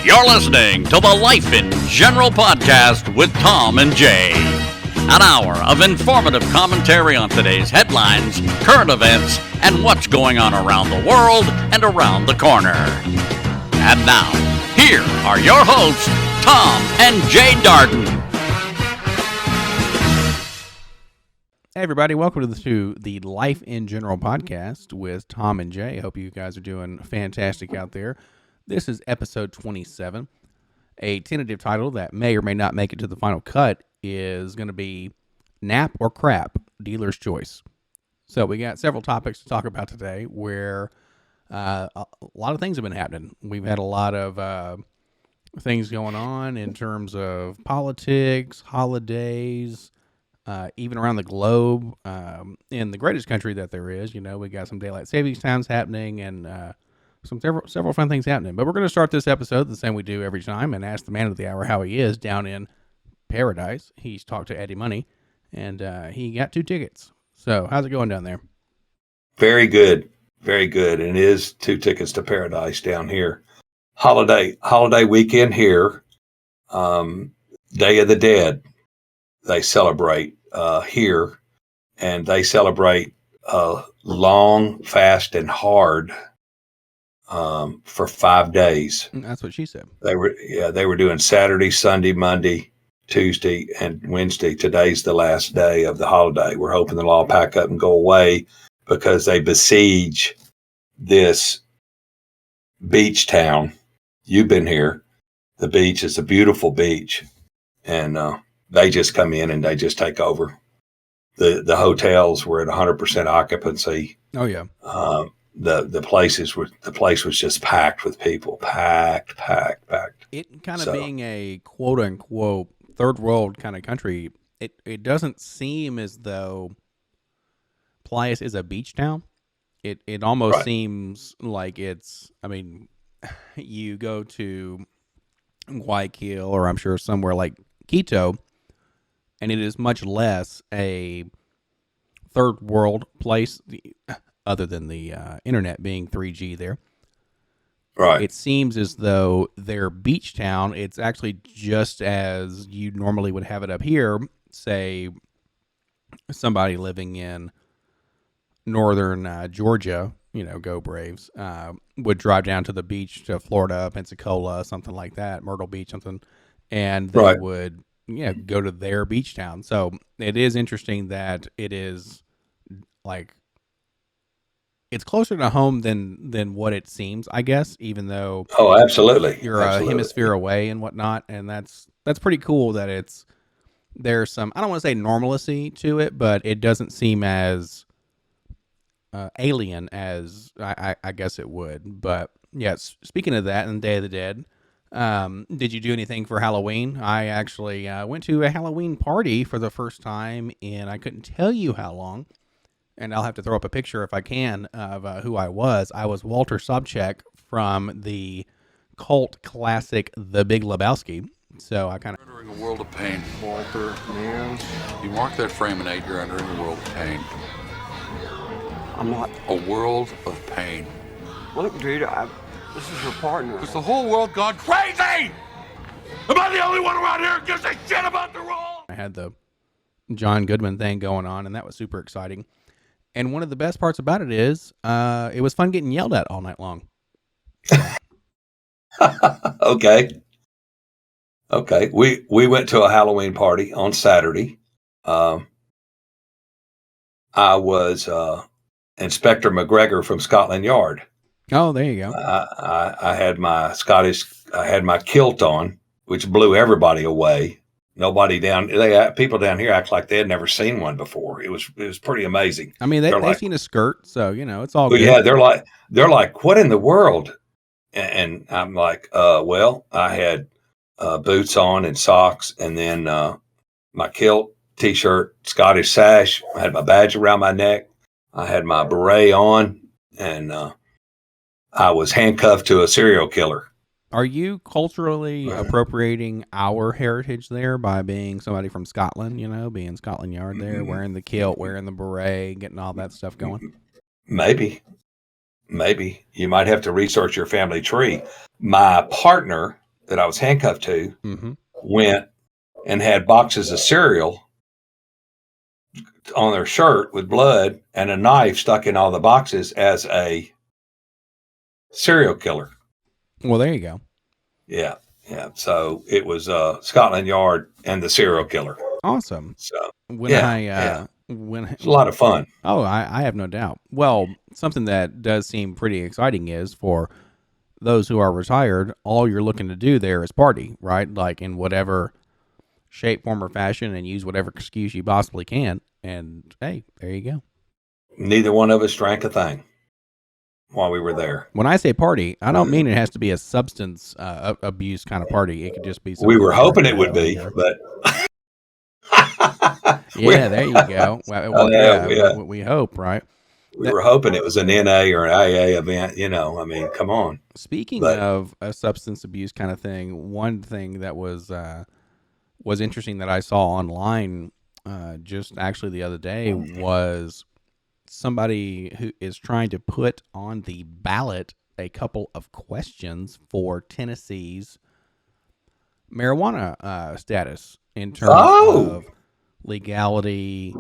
You're listening to the Life in General podcast with Tom and Jaye. An hour of informative commentary on today's headlines, current events, and what's going on around the world and around the corner. And now, here are your hosts, Tom and Jaye Darden. Hey everybody, welcome to the Life in General podcast with Tom and Jaye. Hope you guys are doing fantastic out there. This is episode 27. A tentative title that may or may not make it to the final cut is going to be Nap or Crap, Dealer's Choice. So we got several topics to talk about today where a lot of things have been happening. We've had a lot of things going on in terms of politics, holidays, even around the globe, in the greatest country that there is. You know, we got some daylight savings times happening and several fun things happening. But we're going to start this episode the same we do every time and ask the man of the hour how he is down in Paradise. He's talked to Eddie Money, and he got 2 tickets. So how's it going down there? Very good. Very good. And it is 2 tickets to Paradise down here. Holiday weekend here. Day of the Dead. They celebrate here, and they celebrate long, fast, and hard for 5 days. That's what she said. They were doing Saturday, Sunday, Monday, Tuesday, and Wednesday. Today's the last day of the holiday. We're hoping they'll all pack up and go away because they besiege this beach town. You've been here. The beach is a beautiful beach, and they just come in and they just take over. The hotels were at 100% occupancy. Oh yeah. The place was just packed with people, packed. It kind of being a quote unquote third world kind of country, it doesn't seem as though Playas is a beach town. It almost seems like it's, I mean, you go to Guayaquil or I'm sure somewhere like Quito, and it is much less a third world place, other than the internet being 3G there. Right. It seems as though their beach town, it's actually just as you normally would have it up here. Say somebody living in northern Georgia, you know, go Braves, would drive down to the beach to Florida, Pensacola, something like that, Myrtle Beach, something, and they would go to their beach town. So it is interesting that it is like, it's closer to home than what it seems, I guess, even though absolutely you're a hemisphere away and whatnot. And that's pretty cool that there's some, I don't want to say normalcy to it, but it doesn't seem as alien as I guess it would. But yes, speaking of that and Day of the Dead, did you do anything for Halloween? I actually went to a Halloween party for the first time in, I couldn't tell you how long. And I'll have to throw up a picture if I can of who I was. I was Walter Sobchak from the cult classic The Big Lebowski. So I kind of... Entering a world of pain. Walter, man. You mark that frame and 8, you're entering a world of pain. I'm not. A world of pain. Look, dude, this is your partner. Is the whole world gone crazy? Am I the only one around here who gives a shit about the role? I had the John Goodman thing going on, and that was super exciting. And one of the best parts about it is it was fun getting yelled at all night long. Okay. We went to a Halloween party on Saturday. I was Inspector McGregor from Scotland Yard. Oh, there you go. I had my kilt on, which blew everybody away. People down here act like they had never seen one before. It was pretty amazing. I mean, they've seen a skirt, so it's all good. Yeah, they're like, what in the world? And I'm like, well, I had boots on and socks, and then my kilt, t-shirt, Scottish sash. I had my badge around my neck. I had my beret on, and I was handcuffed to a serial killer. Are you culturally appropriating our heritage there by being somebody from Scotland, being Scotland Yard there, wearing the kilt, wearing the beret, getting all that stuff going? Maybe. You might have to research your family tree. My partner that I was handcuffed to Mm-hmm. went and had boxes of cereal on their shirt with blood and a knife stuck in all the boxes as a serial killer. Well, there you go. Yeah. Yeah. So it was Scotland Yard and the serial killer. Awesome. So When yeah. when It's a lot of fun. Oh, I have no doubt. Well, something that does seem pretty exciting is for those who are retired, all you're looking to do there is party, right? Like in whatever shape, form, or fashion, and use whatever excuse you possibly can. And hey, there you go. Neither one of us drank a thing while we were there. When I say party, I don't mean it has to be a substance abuse kind of party. It could just be something We were hoping it would be, regular. but Yeah, there you go. Well, yeah, we hope, right? We were hoping it was an NA or an AA event. I mean, come on. Speaking of a substance abuse kind of thing, one thing that was interesting that I saw online just actually the other day was somebody who is trying to put on the ballot a couple of questions for Tennessee's marijuana status in terms of legality.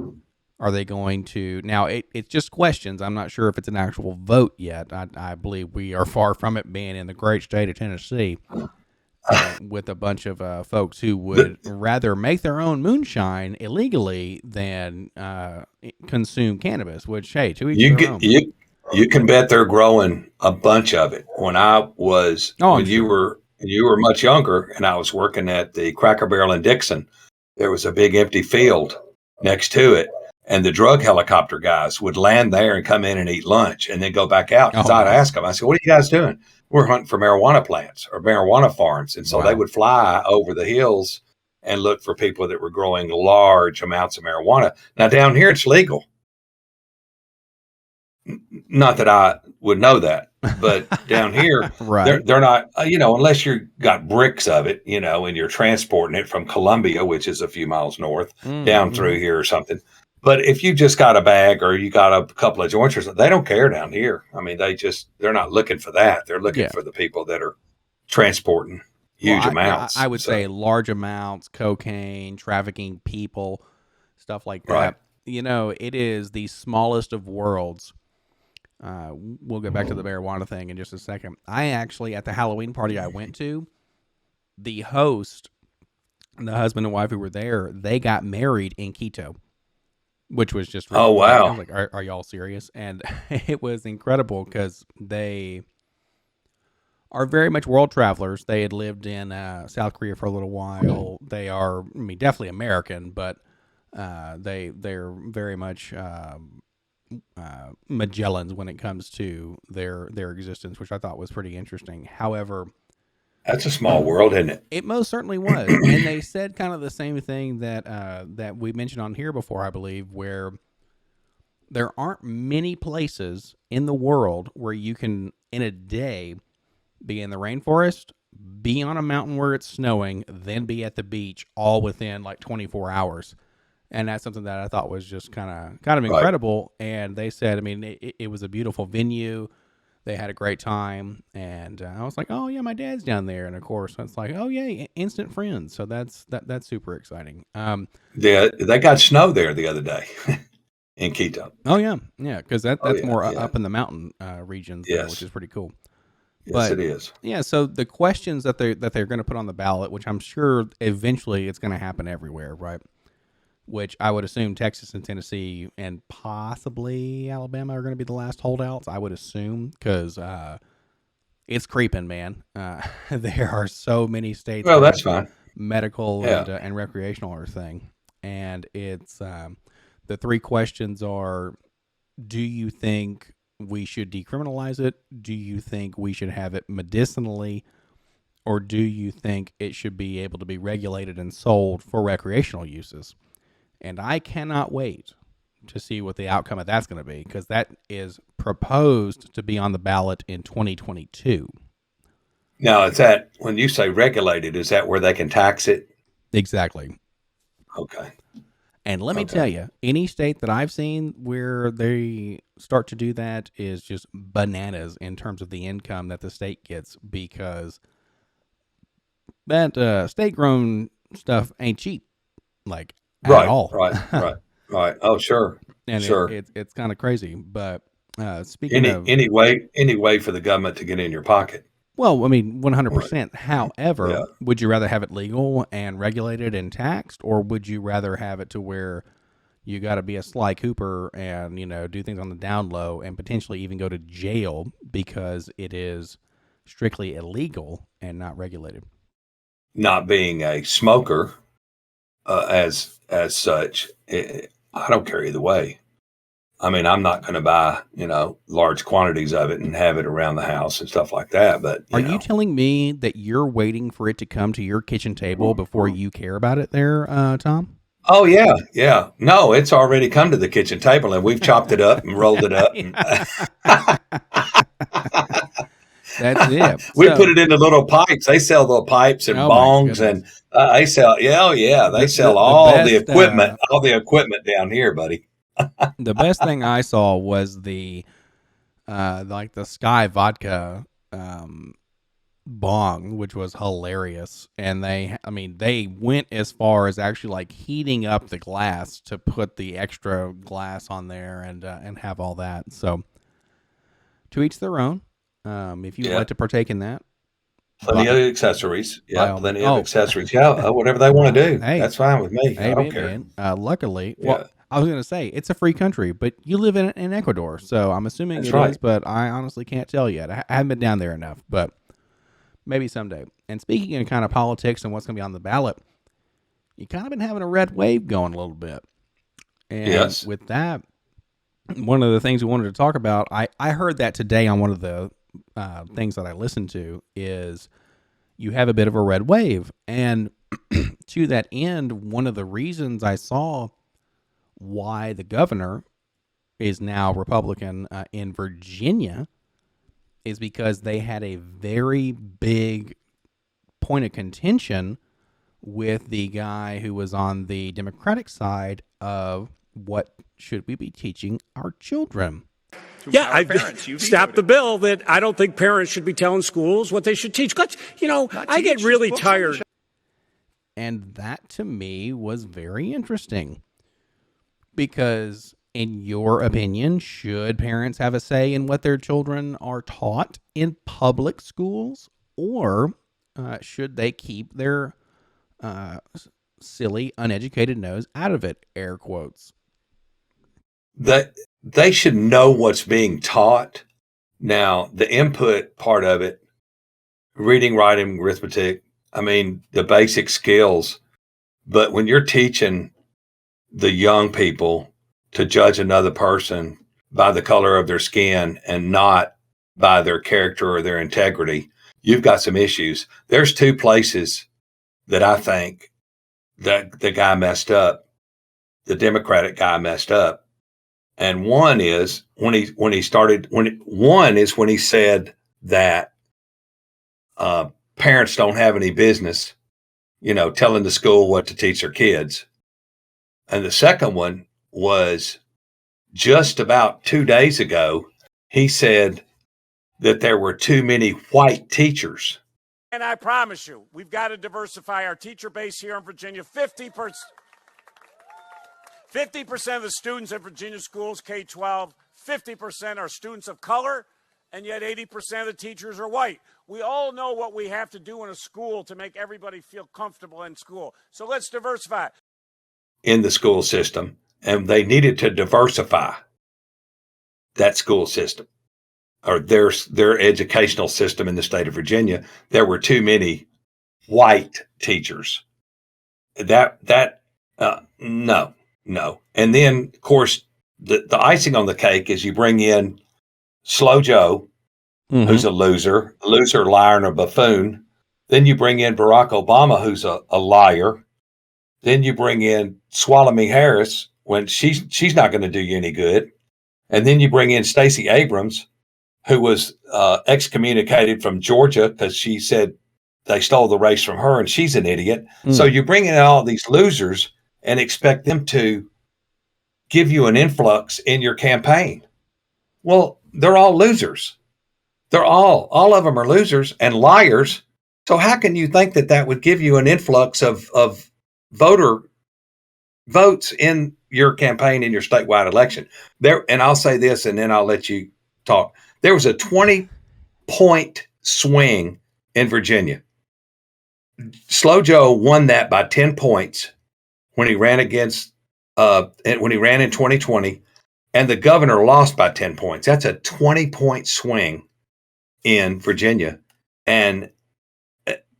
Are they going to now? It's just questions. I'm not sure if it's an actual vote yet. I believe we are far from it being in the great state of Tennessee, with a bunch of folks who would rather make their own moonshine illegally than consume cannabis. Which, hey, to each their own. You can bet they're growing a bunch of it. When you were much younger, and I was working at the Cracker Barrel in Dixon, there was a big empty field next to it. And the drug helicopter guys would land there and come in and eat lunch and then go back out. Because I'd ask them, I said, what are you guys doing? We're hunting for marijuana plants or marijuana farms. And so they would fly over the hills and look for people that were growing large amounts of marijuana. Now, down here, it's legal. Not that I would know that, but down here, right. they're not, unless you got bricks of it, and you're transporting it from Columbia, which is a few miles north, down through here or something. But if you just got a bag or you got a couple of joints or something, they don't care down here. I mean, they're not looking for that. They're looking for the people that are transporting huge amounts. I would say large amounts, cocaine, trafficking people, stuff like that. Right. It is the smallest of worlds. We'll get back to the marijuana thing in just a second. I actually, at the Halloween party I went to, the host, the husband and wife who were there, they got married in Quito. Which was just really wow. I was like, are y'all serious? And it was incredible because they are very much world travelers. They had lived in South Korea for a little while. They are, definitely American, but they're very much Magellans when it comes to their existence, which I thought was pretty interesting. However, that's a small world, isn't it? It most certainly was. And they said kind of the same thing that we mentioned on here before, I believe, where there aren't many places in the world where you can, in a day, be in the rainforest, be on a mountain where it's snowing, then be at the beach all within like 24 hours. And that's something that I thought was just kind of incredible. And they said, it was a beautiful venue. They had a great time, and I was like, "Oh yeah, my dad's down there." And of course, it's like, "Oh yeah, instant friends." So that's super exciting. Yeah, they got snow there the other day in Quito. Oh yeah, because that's more up in the mountain regions, there, which is pretty cool. Yes, it is. Yeah, so the questions that they're going to put on the ballot, which I'm sure eventually it's going to happen everywhere, right? Which I would assume Texas and Tennessee and possibly Alabama are going to be the last holdouts, I would assume, because it's creeping, man. There are so many states. Well, that's fine. Medical and recreational are a thing. And it's the three questions are, do you think we should decriminalize it? Do you think we should have it medicinally? Or do you think it should be able to be regulated and sold for recreational uses? And I cannot wait to see what the outcome of that's going to be, because that is proposed to be on the ballot in 2022. Now, is that, when you say regulated, is that where they can tax it? Exactly. Okay. And let me tell you, any state that I've seen where they start to do that is just bananas in terms of the income that the state gets, because that state-grown stuff ain't cheap, like at Right, all. right. Oh, sure, And sure. it's kind of crazy. But speaking of, Any way for the government to get in your pocket. well, I mean, Right. 100%. However, Yeah. would you rather have it legal and regulated and taxed, or would you rather have it to where you got to be a Sly Cooper and, do things on the down low and potentially even go to jail because it is strictly illegal and not regulated? Not being a smoker, as such, I don't care either way. I mean, I'm not going to buy, large quantities of it and have it around the house and stuff like that. But, Are you telling me that you're waiting for it to come to your kitchen table before you care about it there, Tom? oh yeah, yeah. No, it's already come to the kitchen table and we've chopped it up and rolled it up. And That's it. we So, put it into little pipes. They sell little pipes and oh my bongs goodness. and they sell, they sell The all the best, equipment down here, buddy. the best thing I saw was the like the Sky vodka bong, which was hilarious. And they went as far as actually like heating up the glass to put the extra glass on there and have all that. So to each their own. If you would Yeah. like to partake in that, Plenty of accessories. by Yeah, all plenty means. of accessories. Yeah, whatever they want to do. Hey. That's fine with me. Hey, I don't care. man. Luckily, Yeah. well, I was going to say it's a free country, but you live in Ecuador, so I'm assuming That's it right. is. But I honestly can't tell yet. I haven't been down there enough, but maybe someday. And speaking of kind of politics and what's going to be on the ballot, you kind of been having a red wave going a little bit. And Yes. with that, one of the things we wanted to talk about, I heard that today on one of the things that I listened to is you have a bit of a red wave. And to that end, one of the reasons I saw why the governor is now Republican in Virginia is because they had a very big point of contention with the guy who was on the Democratic side of what should we be teaching our children. Yeah, I stopped the bill that I don't think parents should be telling schools what they should teach. I get really tired. And that to me was very interesting because, in your opinion, should parents have a say in what their children are taught in public schools, or should they keep their silly, uneducated nose out of it? Air quotes. That they should know what's being taught. Now, the input part of it, reading, writing, arithmetic, I mean, the basic skills. But when you're teaching the young people to judge another person by the color of their skin and not by their character or their integrity, you've got some issues. There's two places that I think that the guy messed up, the Democratic guy messed up. And one is when he said that parents don't have any business, telling the school what to teach their kids. And the second one was just about 2 days ago, he said that there were too many white teachers. And I promise you, we've got to diversify our teacher base here in Virginia. 50% of the students in Virginia schools, K-12, 50% are students of color, and yet 80% of the teachers are white. We all know what we have to do in a school to make everybody feel comfortable in school. So let's diversify. In the school system, and they needed to diversify that school system or their educational system in the state of Virginia. There were too many white teachers. No. And then, of course, the icing on the cake is you bring in Slow Joe, who's a loser, liar, and a buffoon. Then you bring in Barack Obama, who's a liar. Then you bring in Swallow Me Harris when she's not going to do you any good. And then you bring in Stacey Abrams, who was excommunicated from Georgia because she said they stole the race from her and she's an idiot. So you bring in all these losers and expect them to give you an influx in your campaign. Well, they're all losers. All of them are losers and liars. So how can you think that that would give you an influx of voter votes in your campaign in your statewide election? There, and I'll say this, and then I'll let you talk. There was a 20-point swing in Virginia. Slow Joe won that by 10 points when he ran against when he ran in 2020, and the governor lost by 10 points. That's a 20-point swing in Virginia. And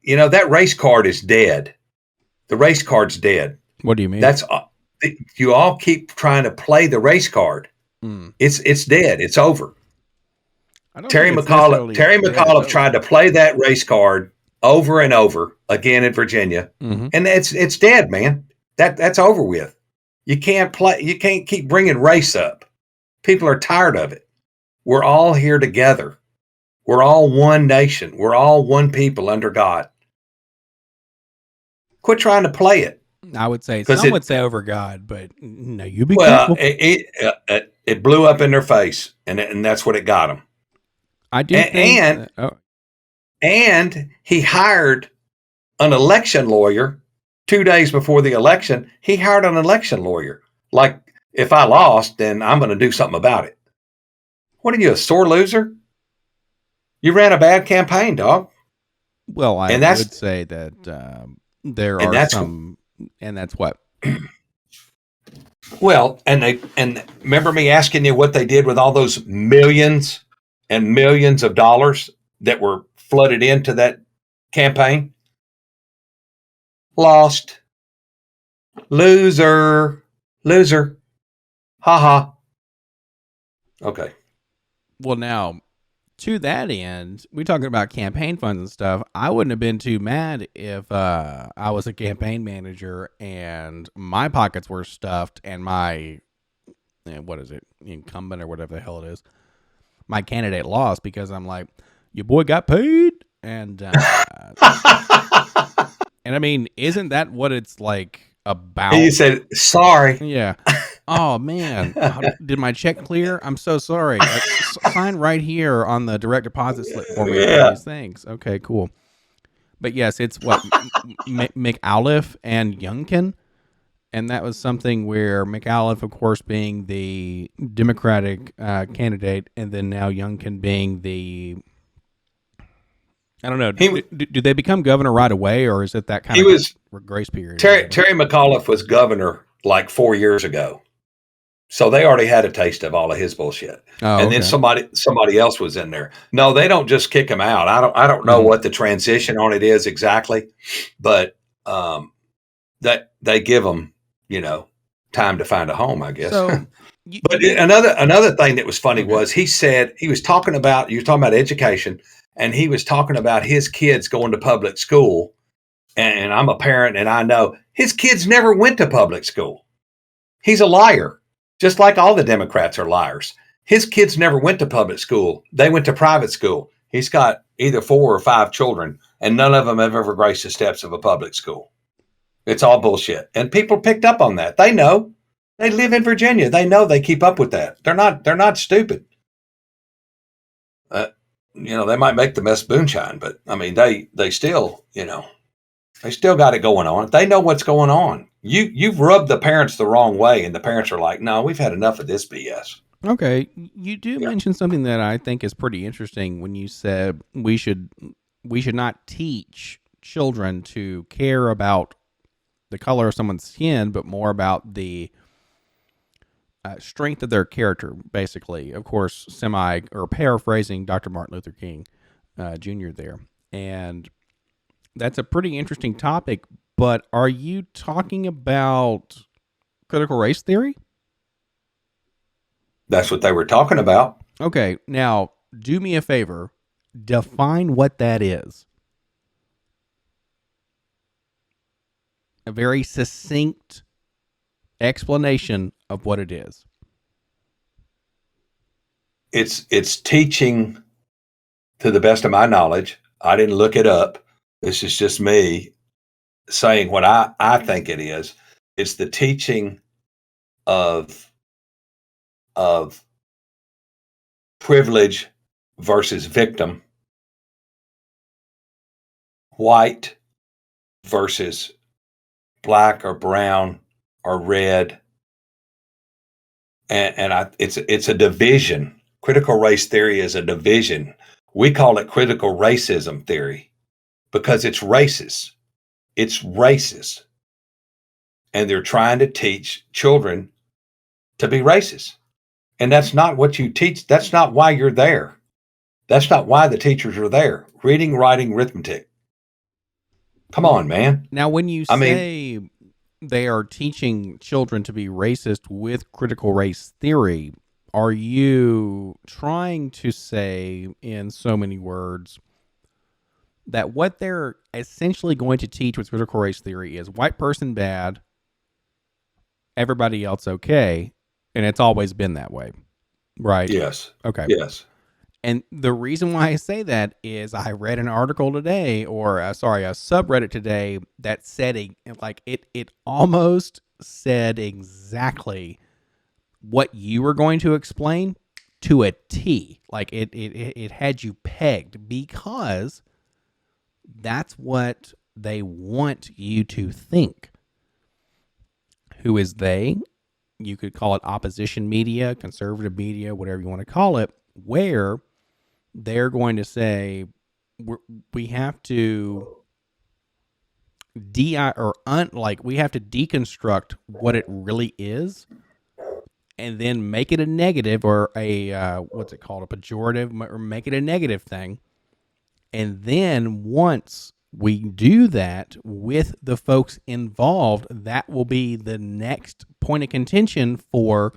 that race card is dead. The race card's dead. What do you mean? That's you all keep trying to play the race card. It's dead. It's over. Terry McAuliffe tried to play that race card over and over again in Virginia, and it's dead, man. That's over with. You can't play. You can't keep bringing race up. People are tired of it. We're all here together. We're all one nation. We're all one people under God. Quit trying to play it. I would say some would say over God, but no, you be well, careful. It blew up in their face, and that's what it got them. I do think, and he hired an election lawyer 2 days before the election. He hired an election lawyer. Like, if I lost, then I'm going to do something about it. What are you, a sore loser? You ran a bad campaign, dog. Well, I would say that there are some, and that's what. Well, and remember me asking you what they did with all those millions and millions of dollars that were flooded into that campaign? Lost. Loser. Ha ha. Okay. Well, now, to that end, we're talking about campaign funds and stuff. I wouldn't have been too mad if I was a campaign manager and my pockets were stuffed and my, incumbent or whatever the hell it is, my candidate lost, because I'm like, your boy got paid. And, and I mean, isn't that what it's like about? He said, sorry. Yeah. Oh, man. Did my check clear? I'm so sorry. Sign right here on the direct deposit slip for me. For these things. Okay, cool. But yes, it's what? McAuliffe and Youngkin. And that was something where McAuliffe, of course, being the Democratic candidate, and then now Youngkin being the... I don't know. Do they become governor right away, or is it that kind of grace period? Terry McAuliffe was governor like 4 years ago. So they already had a taste of all of his bullshit. Oh, and then somebody else was in there. No, they don't just kick him out. I don't know what the transition on it is exactly, but that they give them, time to find a home, I guess. So, but another thing that was funny was he said you were talking about education, and he was talking about his kids going to public school. And I'm a parent, and I know his kids never went to public school. He's a liar. Just like all the Democrats are liars. His kids never went to public school. They went to private school. He's got either 4 or 5 children, and none of them have ever graced the steps of a public school. It's all bullshit. And people picked up on that. They know. They live in Virginia. They know. They keep up with that. They're not stupid. They might make the best moonshine, but I mean, they still, they still got it going on. They know what's going on. You've rubbed the parents the wrong way, and the parents are like, no, we've had enough of this BS. Okay. You do mention something that I think is pretty interesting when you said we should not teach children to care about the color of someone's skin, but more about the strength of their character, basically. Of course, paraphrasing Dr. Martin Luther King Jr. there. And that's a pretty interesting topic, but are you talking about critical race theory? That's what they were talking about. Okay, now do me a favor. Define what that is. A very succinct explanation of what it is. It's teaching, to the best of my knowledge. I didn't look it up. This is just me saying what I think it is. It's the teaching of privilege versus victim, white versus black or brown or red. It's a division. Critical race theory is a division. We call it critical racism theory because it's racist. It's racist. And they're trying to teach children to be racist. And that's not what you teach. That's not why you're there. That's not why the teachers are there. Reading, writing, arithmetic. Come on, man. Now, when you I say they are teaching children to be racist with critical race theory, are you trying to say, in so many words, that what they're essentially going to teach with critical race theory is white person bad, everybody else okay, and it's always been that way, right? Yes. Okay. Yes. And the reason why I say that is I read an article today, or a subreddit today that said it almost said exactly what you were going to explain to a T. Like it had you pegged because that's what they want you to think. Who is they? You could call it opposition media, conservative media, whatever you want to call it, where they're going to say we have to we have to deconstruct what it really is, and then make it a negative or a what's it called, a pejorative, or make it a negative thing. And then once we do that with the folks involved, that will be the next point of contention for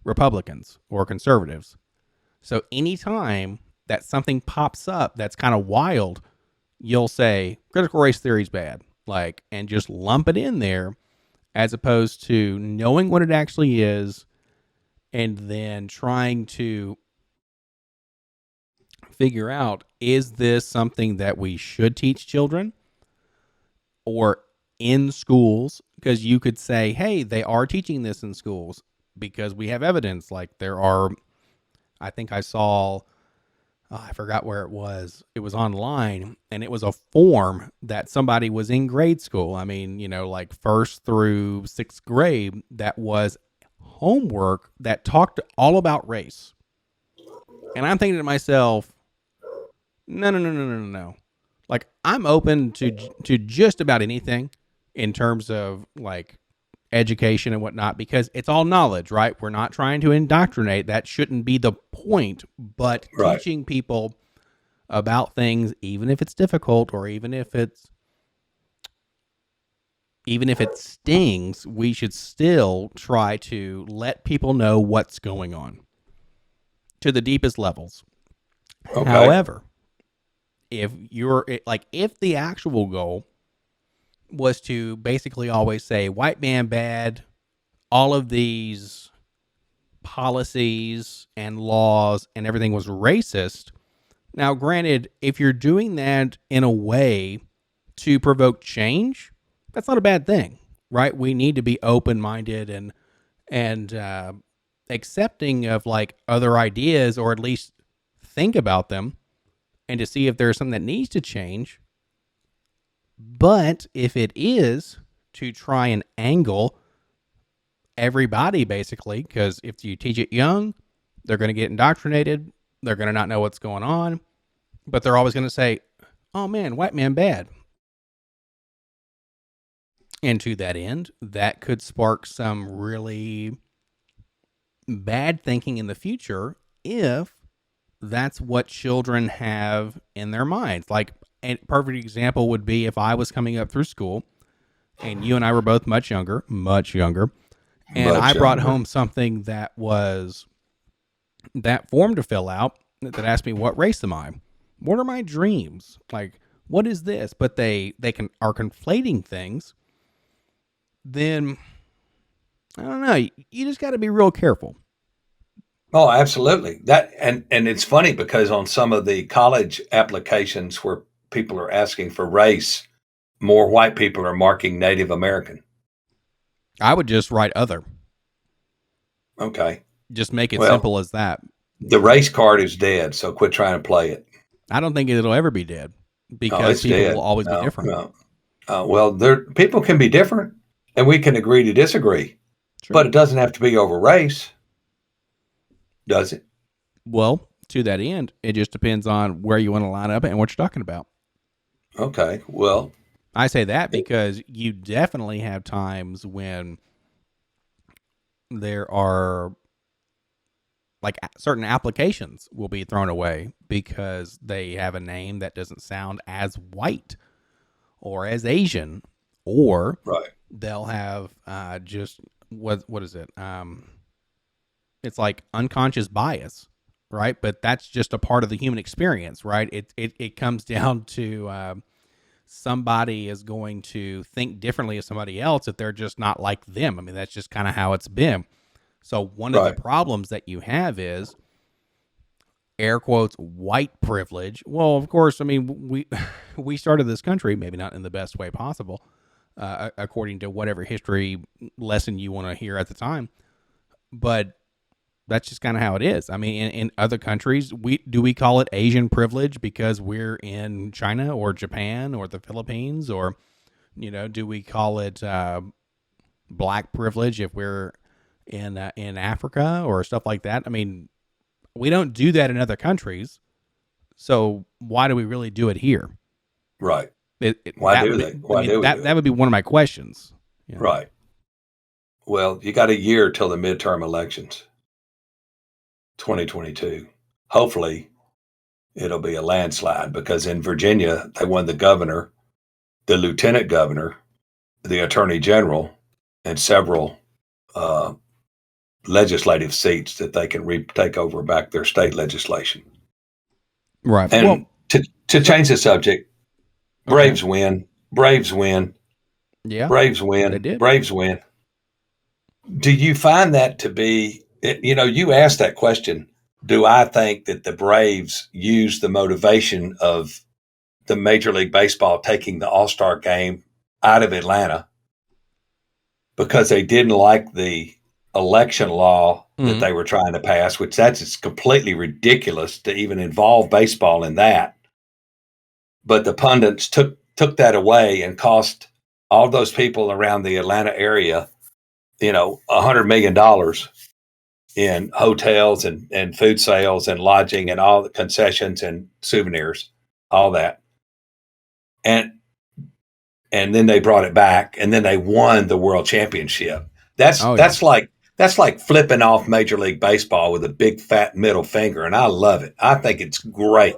Republicans or conservatives. So anytime that something pops up that's kind of wild, you'll say critical race theory is bad, and just lump it in there, as opposed to knowing what it actually is and then trying to figure out, is this something that we should teach children or in schools? Because you could say, hey, they are teaching this in schools because we have evidence. Like there are, I think I saw, I forgot where it was. It was online, and it was a form that somebody was in grade school. I mean, like 1st through 6th grade, that was homework that talked all about race. And I'm thinking to myself, no. Like, I'm open to just about anything in terms of education and whatnot, because it's all knowledge, right? We're not trying to indoctrinate. That shouldn't be the point. But Right. teaching people about things, even if it's difficult or even if it stings, we should still try to let people know what's going on to the deepest levels. Okay. However, if the actual goal was to basically always say white man bad, all of these policies and laws and everything was racist. Now, granted, if you're doing that in a way to provoke change, that's not a bad thing, right? We need to be open-minded and accepting of other ideas, or at least think about them and to see if there's something that needs to change. But if it is to try and angle everybody, basically, because if you teach it young, they're going to get indoctrinated. They're going to not know what's going on, but they're always going to say, oh man, white man bad. And to that end, that could spark some really bad thinking in the future if that's what children have in their minds. Like, a perfect example would be if I was coming up through school and you and I were both much younger, and I brought home something that was that form to fill out that asked me, what race am I? What are my dreams? Like, what is this? But they are conflating things. Then I don't know. You just got to be real careful. Oh, absolutely. That and it's funny because on some of the college applications where people are asking for race, more white people are marking Native American. I would just write other. Okay. Just make it Well, simple as that. The race card is dead, so quit trying to play it. I don't think it'll ever be dead. because it's people dead. will always be No, different. no. Well, people can be different, and we can agree to disagree, Sure. but it doesn't have to be over race, does it? Well, to that end, it just depends on where you want to line up and what you're talking about. Okay. Well, I say that because you definitely have times when there are like certain applications will be thrown away because they have a name that doesn't sound as white or as Asian, or right. they'll have just what is it? It's like unconscious bias, right? But that's just a part of the human experience, right? It comes down to somebody is going to think differently of somebody else if they're just not like them. I mean, that's just kind of how it's been. So one of the Right. problems that you have is air quotes white privilege. Well, of course, I mean we started this country, maybe not in the best way possible, according to whatever history lesson you want to hear at the time, but that's just kind of how it is. I mean, in other countries, we call it Asian privilege because we're in China or Japan or the Philippines, or do we call it black privilege if we're in Africa or stuff like that? I mean, we don't do that in other countries, so why do we really do it here? Right. Why do they? Why do we do that would be one of my questions. Right. Well, you got a year till the midterm elections, 2022. Hopefully, it'll be a landslide because in Virginia, they won the governor, the lieutenant governor, the attorney general, and several legislative seats that they can take over back their state legislation. Right. And to change the subject, Braves win. Braves win. Yeah. Braves win. They did. Braves win. Do you find that to be, you asked that question, do I think that the Braves use the motivation of the Major League Baseball taking the All-Star game out of Atlanta because they didn't like the election law that they were trying to pass, which it's completely ridiculous to even involve baseball in that. But the pundits took that away and cost all those people around the Atlanta area, $100 million in hotels and food sales and lodging and all the concessions and souvenirs, all that. And then they brought it back, and then they won the world championship. That's like flipping off Major League Baseball with a big fat middle finger, and I love it. I think it's great.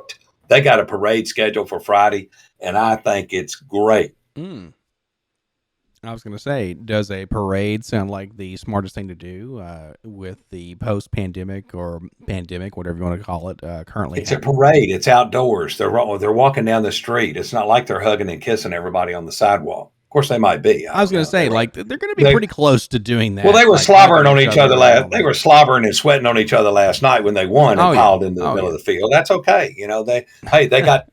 They got a parade scheduled for Friday, and I think it's great. I was going to say, does a parade sound like the smartest thing to do with the post-pandemic or pandemic, whatever you want to call it, currently? It's a parade. It's outdoors. They're walking down the street. It's not like they're hugging and kissing everybody on the sidewalk. Of course, they might be. I was going to say, they're going to be pretty close to doing that. Well, they were slobbering on each other last. They were were slobbering and sweating on each other last night when they won and piled into the middle of the field. That's okay. They got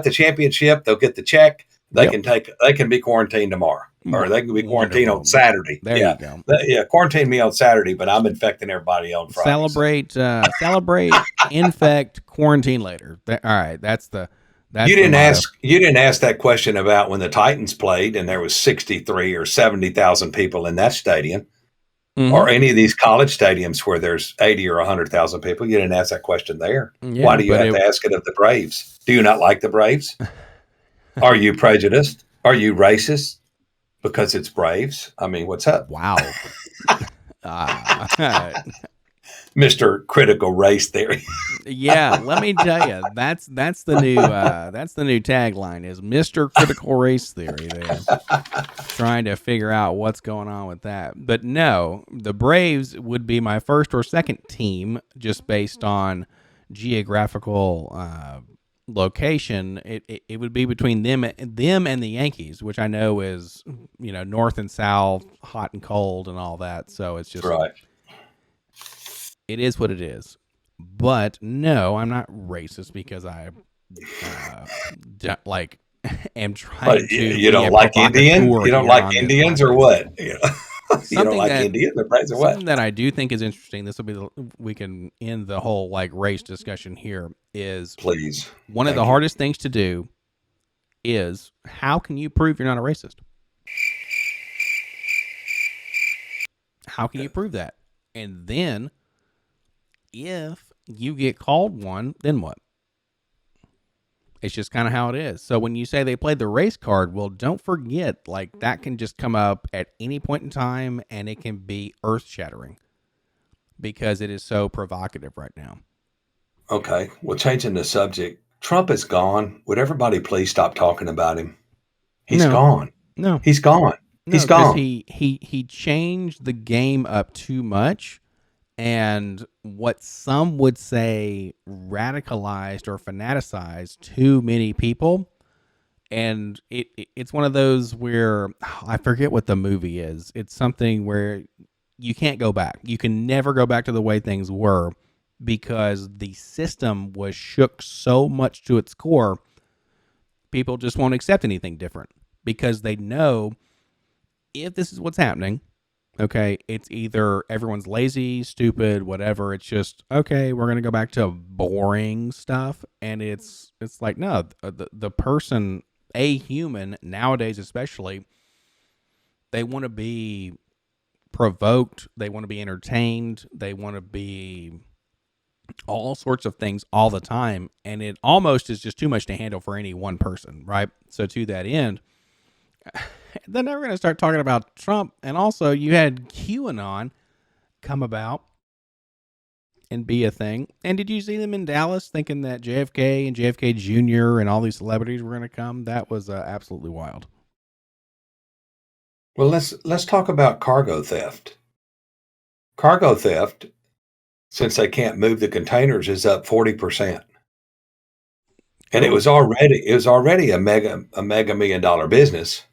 the championship. They'll get the check. They can be quarantined tomorrow, or they can be quarantined on Saturday. There you go. Quarantine me on Saturday, but I'm infecting everybody on Friday. Celebrate, infect, quarantine later. All right, that's the. You didn't ask that question about when the Titans played and there was 63 or 70,000 people in that stadium, or any of these college stadiums where there's 80 or 100,000 people. You didn't ask that question there. Yeah, why do you have to ask it of the Braves? Do you not like the Braves? Are you prejudiced? Are you racist because it's Braves? I mean, what's up? Wow. Mr. Critical Race Theory. Yeah, let me tell you, that's the new tagline is Mr. Critical Race Theory. There, trying to figure out what's going on with that. But no, the Braves would be my first or second team just based on geographical location. It would be between them and the Yankees, which I know is north and south, hot and cold, and all that. So it's just right. It is what it is. But no, I'm not racist because I am trying to. You don't like Indian? You don't like Indians or what? You don't like Indians or what? Something that I do think is interesting. This will be we can end the whole race discussion here. Is please one of the hardest things to do is, how can you prove you're not a racist? How can you prove that? And then if you get called one, then what? It's just kind of how it is. So when you say they played the race card, well, don't forget, like, that can just come up at any point in time, and it can be earth-shattering because it is so provocative right now. Okay. Well, changing the subject, Trump is gone. Would everybody please stop talking about him? He's gone. No. He's gone. He's because gone. he changed the game up too much, and what some would say radicalized or fanaticized too many people. And it's one of those where I forget what the movie is. It's something where you can't go back. You can never go back to the way things were because the system was shook so much to its core. People just won't accept anything different because they know if this is what's happening, okay, it's either everyone's lazy, stupid, whatever. It's just, okay, we're going to go back to boring stuff. And it's like, no, the person, a human nowadays, especially, they want to be provoked. They want to be entertained. They want to be all sorts of things all the time. And it almost is just too much to handle for any one person, right? So to that end, then they're going to start talking about Trump. And also you had QAnon come about and be a thing. And did you see them in Dallas thinking that JFK and JFK Jr. and all these celebrities were going to come? That was absolutely wild. Well, let's talk about cargo theft. Cargo theft, since they can't move the containers, is up 40%. And it was already a mega $1 million business.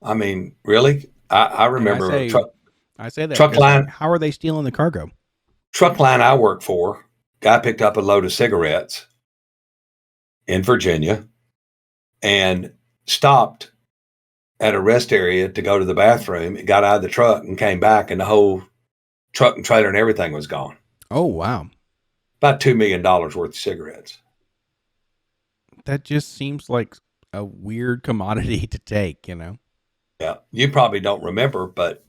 I mean, really? I remember I say that truck line. how are they stealing the cargo? Truck line I work for, guy picked up a load of cigarettes in Virginia and stopped at a rest area to go to the bathroom. It got out of the truck and came back, and the whole truck and trailer and everything was gone. Oh, wow. About $2 million worth of cigarettes. That just seems like a weird commodity to take, you know? Yeah. You probably don't remember, but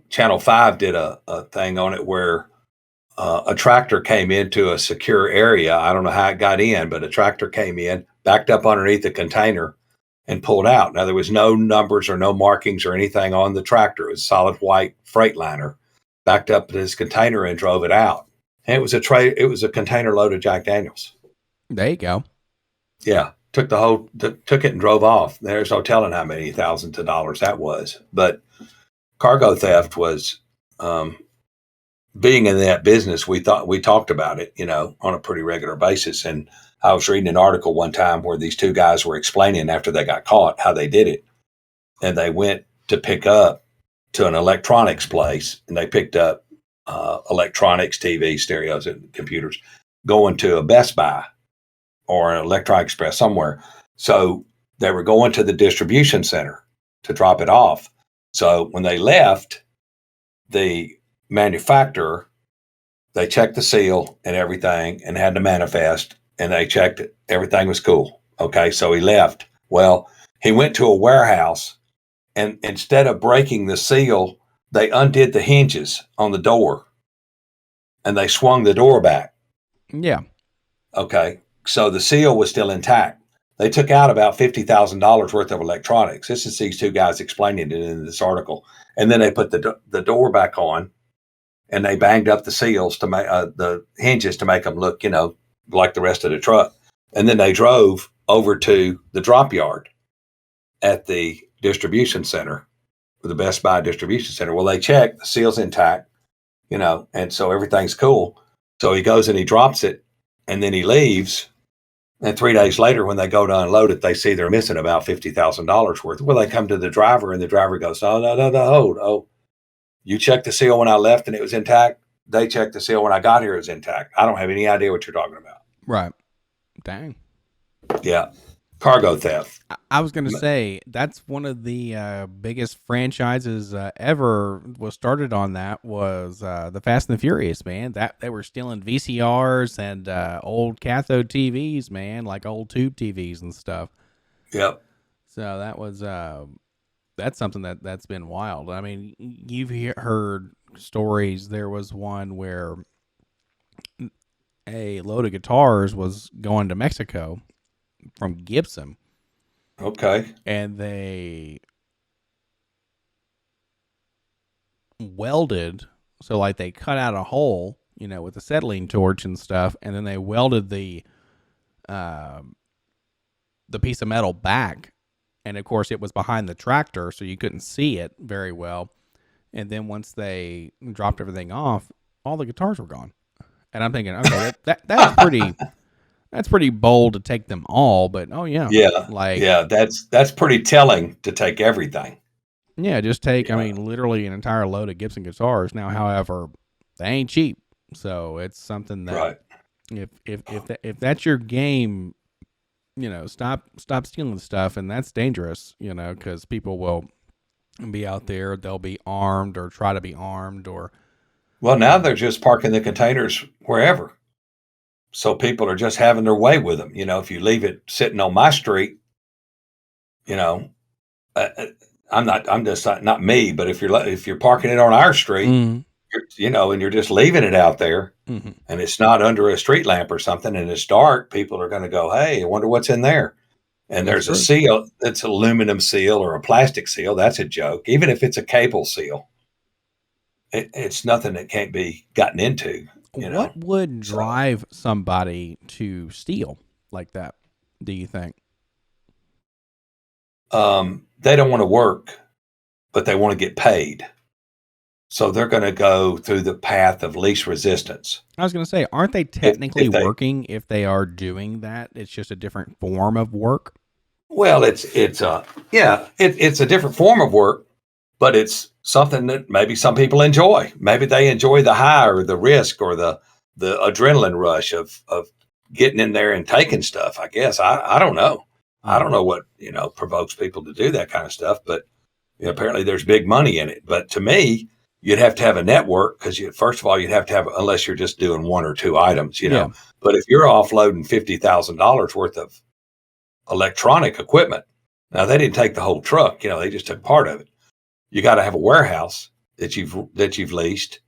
Channel 5 did a thing on it where a tractor came into a secure area. I don't know how it got in, but a tractor came in, backed up underneath the container, and pulled out. Now, there was no numbers or no markings or anything on the tractor. It was a solid white Freightliner, backed up to this container and drove it out. And it was a container load of Jack Daniels. There you go. Yeah. Took it and drove off. There's no telling how many thousands of dollars that was. But cargo theft was, being in that business, we talked about it, on a pretty regular basis. And I was reading an article one time where these two guys were explaining after they got caught how they did it. And they went to pick up to an electronics place, and they picked up electronics, TV, stereos, and computers, going to a Best Buy or an Electronic Express somewhere. So they were going to the distribution center to drop it off. So when they left, the manufacturer, they checked the seal and everything and had to manifest, and they checked it. Everything was cool. Okay, so he left. Well, he went to a warehouse, and instead of breaking the seal, they undid the hinges on the door and they swung the door back. Yeah. Okay, so the seal was still intact. They took out about $50,000 worth of electronics. This is these two guys explaining it in this article. And then they put the door back on, and they banged up the seals to make the hinges to make them look, like the rest of the truck. And then they drove over to the drop yard at the distribution center, the Best Buy distribution center. Well, they checked, the seal's intact, and so everything's cool. So he goes and he drops it, and then he leaves. And 3 days later, when they go to unload it, they see they're missing about $50,000 worth. Well, they come to the driver, and the driver goes, no, hold. Oh, you checked the seal when I left and it was intact. They checked the seal when I got here, it was intact. I don't have any idea what you're talking about. Right. Dang. Yeah. cargo theft. I was going to say that's one of the biggest franchises ever was started on. That was the Fast and the Furious, man. That they were stealing VCRs and old cathode TVs, man, like old tube TVs and stuff. Yep. So that was that's something that's been wild. I mean, you've heard stories. There was one where a load of guitars was going to Mexico from Gibson. Okay. And they welded, so like they cut out a hole, with a acetylene torch and stuff, and then they welded the piece of metal back, and of course it was behind the tractor, so you couldn't see it very well. And then once they dropped everything off, all the guitars were gone. And I'm thinking, okay, that's pretty. That's pretty bold to take them all, but that's pretty telling to take everything. Yeah, just take, I mean, literally an entire load of Gibson guitars. Now, however, they ain't cheap, so it's something that if that's your game, stop stealing stuff, and that's dangerous, because people will be out there, they'll be armed or try to be armed, or well, now they're just parking the containers wherever. So people are just having their way with them. If you leave it sitting on my street, I'm just not me, but if you're parking it on our street, and you're just leaving it out there, and it's not under a street lamp or something, and it's dark, people are going to go, hey, I wonder what's in there. And there's a seal, it's an aluminum seal or a plastic seal. That's a joke. Even if it's a cable seal, it's nothing that can't be gotten into. What would drive somebody to steal like that, do you think? They don't want to work, but they want to get paid. So they're going to go through the path of least resistance. I was going to say, aren't they technically working if they are doing that? It's just a different form of work. Well, it's a different form of work, but it's something that maybe some people enjoy. Maybe they enjoy the high or the risk or the adrenaline rush of getting in there and taking stuff. I guess I don't know. I don't know what provokes people to do that kind of stuff, but apparently there's big money in it. But to me, you'd have to have a network because first of all you'd have to have, unless you're just doing one or two items, But if you're offloading $50,000 worth of electronic equipment, now they didn't take the whole truck. They just took part of it. You got to have a warehouse that you've leased.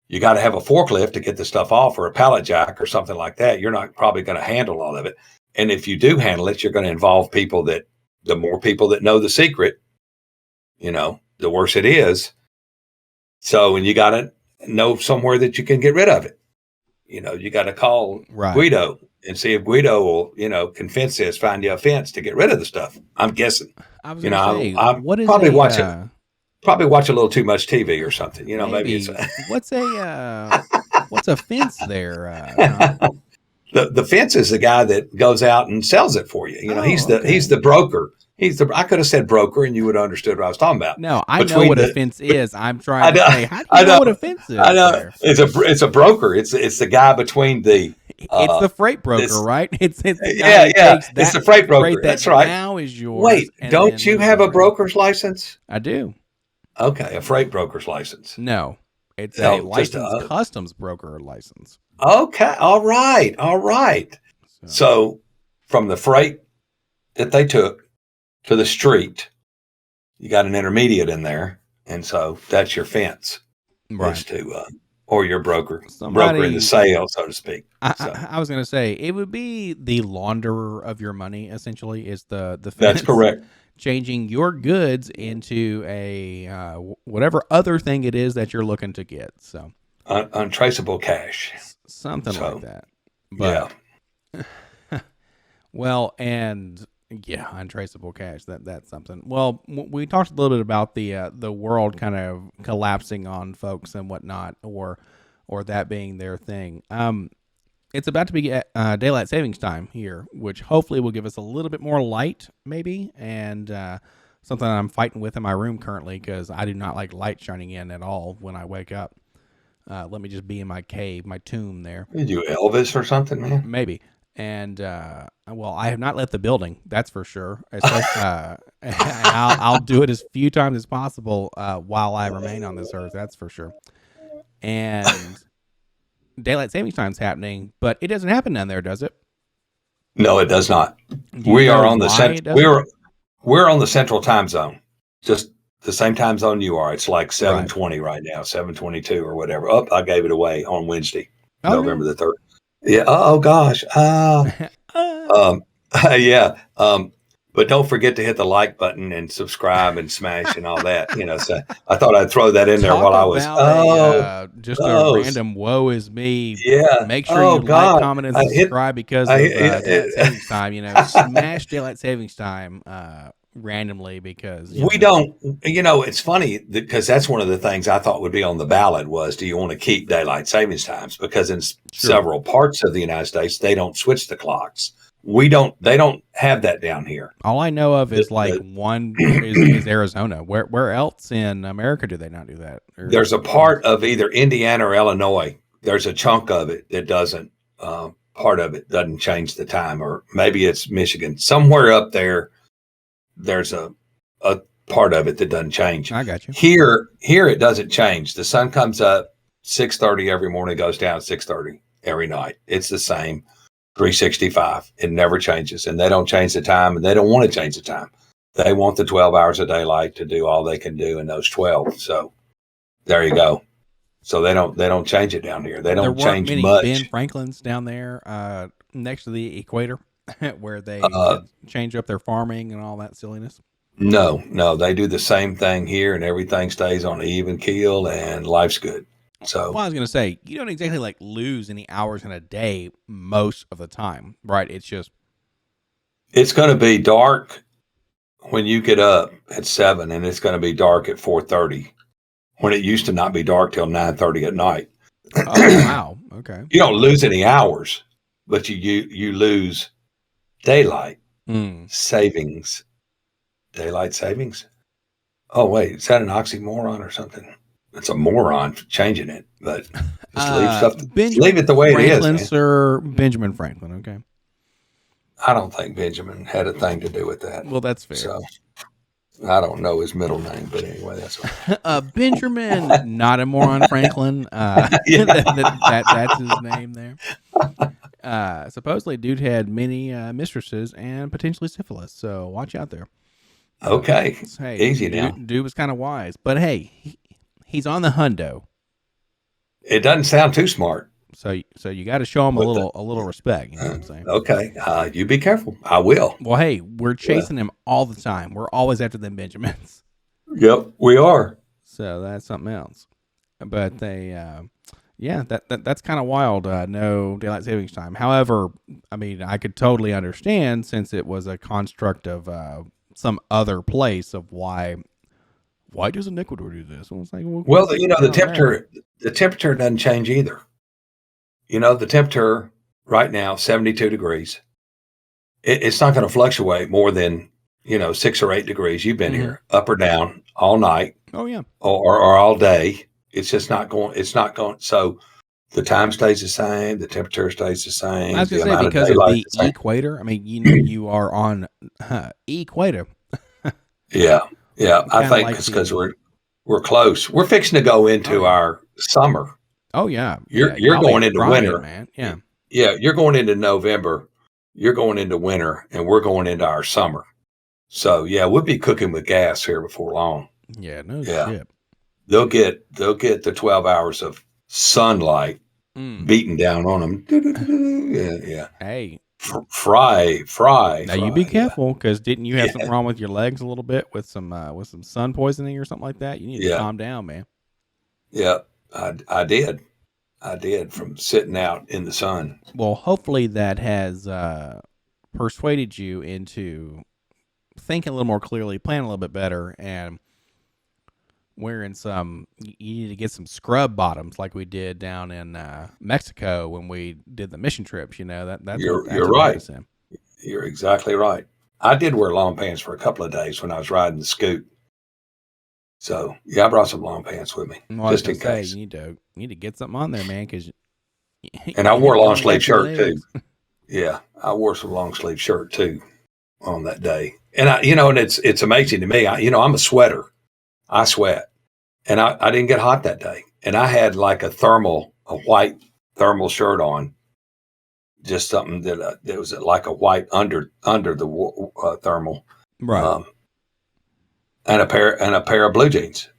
You got to have a forklift to get the stuff off, or a pallet jack or something like that. You're not probably going to handle all of it. And if you do handle it, you're going to involve people the more people that know the secret, the worse it is. So, and you got to know somewhere that you can get rid of it. You got to call Guido and see if Guido will, can fence this, find you a fence to get rid of the stuff. I'm guessing. I was going to say, what is probably watch a little too much TV or something. Maybe it's what's a fence there? The fence is the guy that goes out and sells it for you. He's the broker. I could have said broker and you would have understood what I was talking about. No, I know what a fence is. I'm trying to say, how do you know what a fence is? I know. There? It's a broker. It's the guy between the it's the freight broker, right? It's the guy it's the freight broker. That's right. Now is yours. Wait, don't you have a broker's license? I do. Okay, a freight broker's license. No, it's a licensed customs broker license. Okay, all right. So from the freight that they took to the street, you got an intermediate in there, and so that's your fence, right? Or your broker in the sale, so to speak. I was going to say it would be the launderer of your money. Essentially, is the fence. That's correct. Changing your goods into a whatever other thing it is that you're looking to get. So untraceable cash, something like that. But, well, and yeah, untraceable cash. That's something. Well, we talked a little bit about the world kind of collapsing on folks and whatnot, or that being their thing. It's about to be daylight savings time here, which hopefully will give us a little bit more light, maybe, and something I'm fighting with in my room currently because I do not like light shining in at all when I wake up. Let me just be in my cave, my tomb there. Did you Elvis or something, man? Maybe. And well, I have not left the building. That's for sure. I'll do it as few times as possible while I remain on this earth. That's for sure. And daylight savings time's happening, but it doesn't happen down there, does it? No, it does not. Do you We know are on the why it doesn't? we're on the central time zone. Just the same time zone you are. It's like 7:20 right now, 7:22 or whatever. Oh, I gave it away on Wednesday, November the 3rd. Yeah. Oh gosh. Yeah. But don't forget to hit the like button and subscribe and smash and all that. So I thought I'd throw that in there while I was. Just a random woe is me. Yeah. Make sure you like, comment, and I hit- subscribe because of daylight savings time. Smash daylight savings time randomly because we don't. It's funny because that's one of the things I thought would be on the ballot was, do you want to keep daylight savings times? Because in several parts of the United States, they don't switch the clocks. They don't have that down here. All I know of is one is Arizona. Where else in America do they not do that? There's a part of either Indiana or Illinois. There's a chunk of it that doesn't. Part of it doesn't change the time, or maybe it's Michigan. Somewhere up there, there's a part of it that doesn't change. I got you. Here it doesn't change. The sun comes up 6:30 every morning, goes down 6:30 every night. It's the same. 365. It never changes, and they don't change the time, and they don't want to change the time. They want the 12 hours of daylight to do all they can do in those 12. So there you go. So they don't change it down here. They don't change many much. Ben Franklin's down there next to the equator where they could change up their farming and all that silliness. No, they do the same thing here, and everything stays on an even keel, and life's good. So, well, I was going to say, you don't exactly lose any hours in a day most of the time, right? It's going to be dark when you get up at 7, and it's going to be dark at 4:30. When it used to not be dark till 9:30 at night. Oh wow! Okay. You don't lose any hours, but you lose daylight savings. Daylight savings. Oh wait, is that an oxymoron or something? It's a moron for changing it, but just leave it the way it is. Man. Sir Benjamin Franklin. Okay. I don't think Benjamin had a thing to do with that. Well, that's fair. So I don't know his middle name, but anyway, that's Benjamin, not a moron Franklin. That's his name there. Supposedly, dude had many mistresses and potentially syphilis, so watch out there. Okay, hey, easy now. Dude was kind of wise, but hey, he's on the hundo. It doesn't sound too smart. So you got to show him a little respect. You know what I'm saying? Okay, you be careful. I will. Well, hey, we're chasing him all the time. We're always after them Benjamins. Yep, we are. So that's something else. But they, that's kind of wild. No daylight savings time. However, I mean, I could totally understand since it was a construct of some other place of why doesn't Ecuador do this? Well, it's like, the temperature doesn't change either. The temperature right now, 72 degrees. It's not going to fluctuate more than, 6 or 8 degrees. You've been here, up or down, all night. Oh, yeah. Or all day. It's just not going. It's not going. So the time stays the same. The temperature stays the same. I was going to say, because of the equator. I mean, you are on equator. Yeah. I think it's because we're close. We're fixing to go into our summer. Oh yeah, you're going into winter, man. Yeah. You're going into November. You're going into winter, and we're going into our summer. So yeah, we'll be cooking with gas here before long. Yeah, no shit. They'll get the 12 hours of sunlight beating down on them. Yeah. Hey, fry. Now you be careful, because didn't you have something wrong with your legs a little bit with some sun poisoning or something like that? You need to calm down, man. Yeah. I did from sitting out in the sun. Well, hopefully that has persuaded you into thinking a little more clearly, planning a little bit better, and wearing you need to get some scrub bottoms like we did down in Mexico when we did the mission trips. That's you're right. You're exactly right. I did wear long pants for a couple of days when I was riding the scoot. So yeah, I brought some long pants with me, just in case. You need to get something on there, man. And I wore a long sleeve shirt too. Yeah, I wore some long sleeve shirt too on that day, and and it's amazing to me. I'm a sweater. I sweat, and I didn't get hot that day, and I had like a white thermal shirt on, just something that was like a white under the thermal, Right. and a pair of blue jeans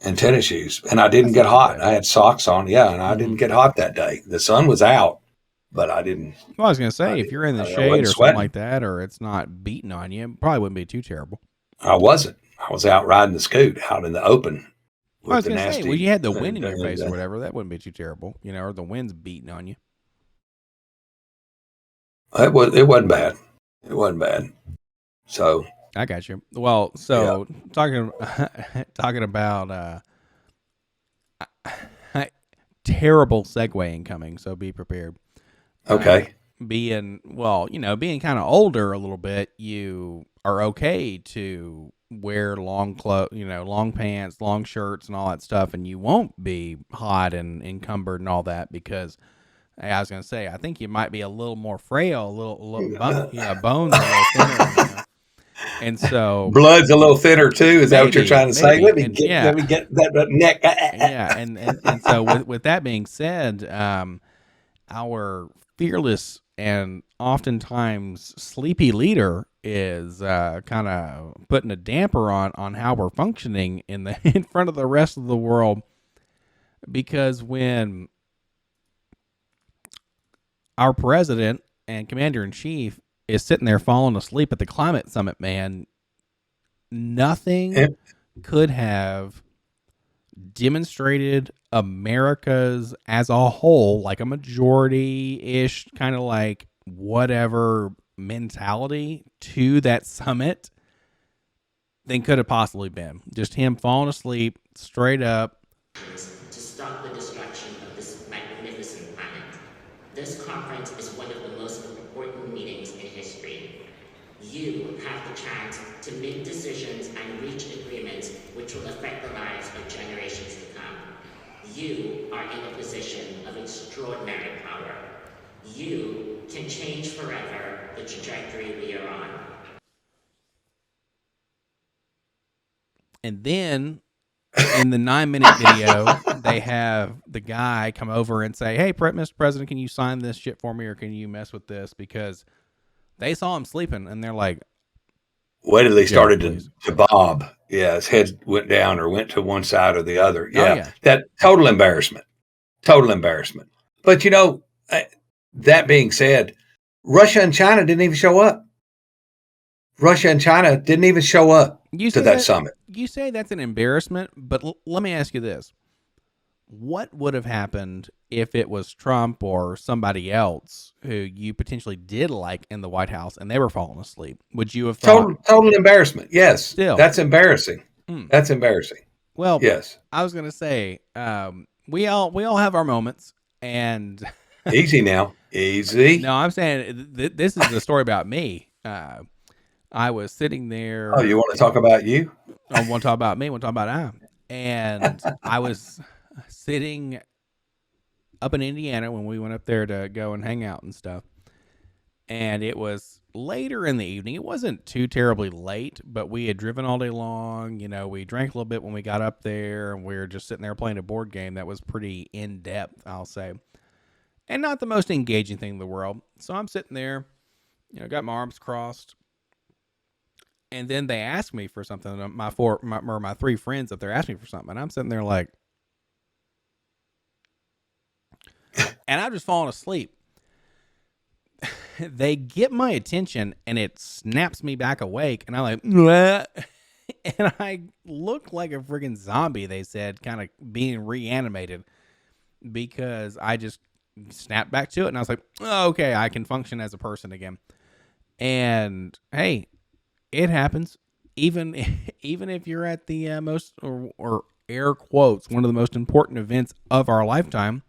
and tennis shoes, and I didn't That's get not too hot. bad. I had socks on, yeah, and I didn't get hot that day. The sun was out, but I didn't. Well, I was going to say, if you're in the I shade wasn't or something sweating. like that, or it's not beating on you, it probably wouldn't be too terrible. I wasn't. I was out riding the scoot out in the open Well, I with was the going to say, nasty. well, you had the wind in your face or whatever. That wouldn't be too terrible, or the wind's beating on you. It wasn't bad. It wasn't bad. So I got you. Well, so talking about terrible segue incoming, so be prepared. okay. Being kind of older a little bit, you are okay to wear long long pants, long shirts, and all that stuff, and you won't be hot and encumbered and all that because. Hey, I was gonna say, I think you might be a little more frail, bones a little thinner, and so Blood's a little thinner too. Is that what you're trying to say? Let me and get that neck. yeah, and so with that being said, our fearless and oftentimes sleepy leader is kind of putting a damper on how we're functioning in front of the rest of the world, because when our president and commander-in-chief is sitting there falling asleep at the climate summit, man, nothing could have demonstrated America's as a whole, like a majority-ish kind of like whatever mentality to that summit than could have possibly been. Just him falling asleep straight up. To stop the destruction of this magnificent planet. This conference is one of the most important meetings in history. You have the chance to make decisions and reach agreements which will affect the lives of generations to come. You are in a position of extraordinary power. You can change forever the trajectory we are on. And then in the 9-minute video, they have the guy come over and say, hey, Mr. President, can you sign this shit for me, or can you mess with this? Because they saw him sleeping, and they're like, wait till he started to bob. Yeah, his head went down or went to one side or the other. Yeah, that total embarrassment. But that being said, Russia and China didn't even show up. To that summit. You say that's an embarrassment, but let me ask you this. What would have happened if it was Trump or somebody else who you potentially did like in the White House and they were falling asleep? Would you have thought... Total embarrassment, yes. Still. That's embarrassing. That's embarrassing. Well, yes. I was going to say, we all have our moments, and... Easy now. Easy. No, I'm saying this is a story about me. I was sitting there. Oh, you want to talk about you? I want to talk about me. I want to talk about I. And I was sitting up in Indiana when we went up there to go and hang out and stuff. And it was later in the evening. It wasn't too terribly late, but we had driven all day long. We drank a little bit when we got up there, and we were just sitting there playing a board game that was pretty in-depth, I'll say. And not the most engaging thing in the world. So I'm sitting there, got my arms crossed. And then they asked me for something. My three friends up there asked me for something. And I'm sitting there like, and I'm just falling asleep. They get my attention and it snaps me back awake. And I'm like, bleh. And I look like a friggin' zombie, they said, kind of being reanimated, because I just snapped back to it. And I was like, oh, okay, I can function as a person again. And hey, it happens. Even if you're at the most, or air quotes, one of the most important events of our lifetime,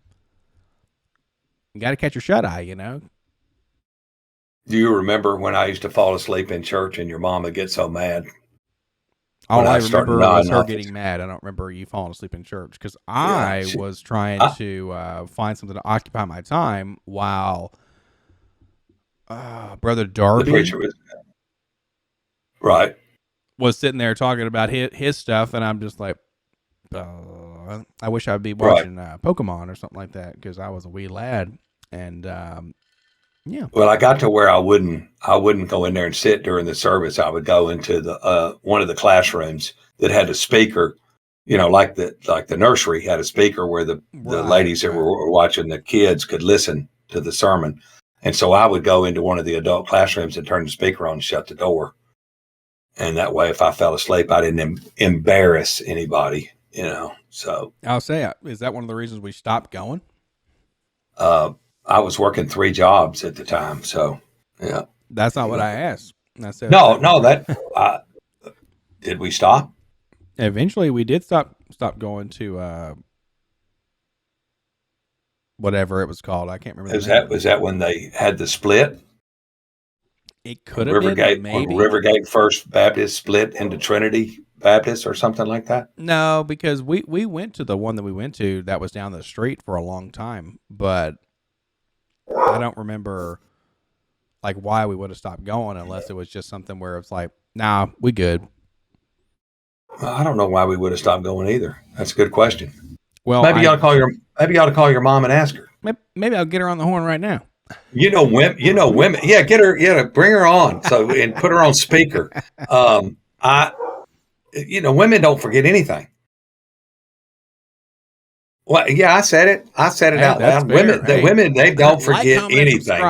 you got to catch your shut eye, Do you remember when I used to fall asleep in church and your mom would get so mad? All I remember was her getting mad. I don't remember you falling asleep in church, because I was trying to find something to occupy my time while Brother The Darby preacher was right. was sitting there talking about his stuff, and I'm just like, I wish I'd be Right. watching Pokemon or something like that because I was a wee lad, and yeah, Well, I got to where I wouldn't go in there and sit during the service. I would go into the one of the classrooms that had a speaker, like the nursery had a speaker where the ladies that were watching the kids could listen to the sermon. And so I would go into one of the adult classrooms and turn the speaker on and shut the door. And that way, if I fell asleep, I didn't embarrass anybody, So I'll say, is that one of the reasons we stopped going? I was working 3 jobs at the time. So, yeah. That's not what I asked. I said, No, did we stop? Eventually, we did stop going to whatever it was called. I can't remember. Was that when they had the split? It could have been maybe Rivergate First Baptist split into Trinity Baptist or something like that. No, because we went to the one that we went to that was down the street for a long time, but I don't remember like why we would have stopped going unless it was just something where it's like, nah, we good. Well, I don't know why we would have stopped going either. That's a good question. Well, maybe you ought to call your mom and ask her. Maybe I'll get her on the horn right now. Women. Yeah, get her. Yeah, bring her on. And put her on speaker. Women don't forget anything. Well, yeah, I said it. Out loud. Women, they don't forget comment, anything.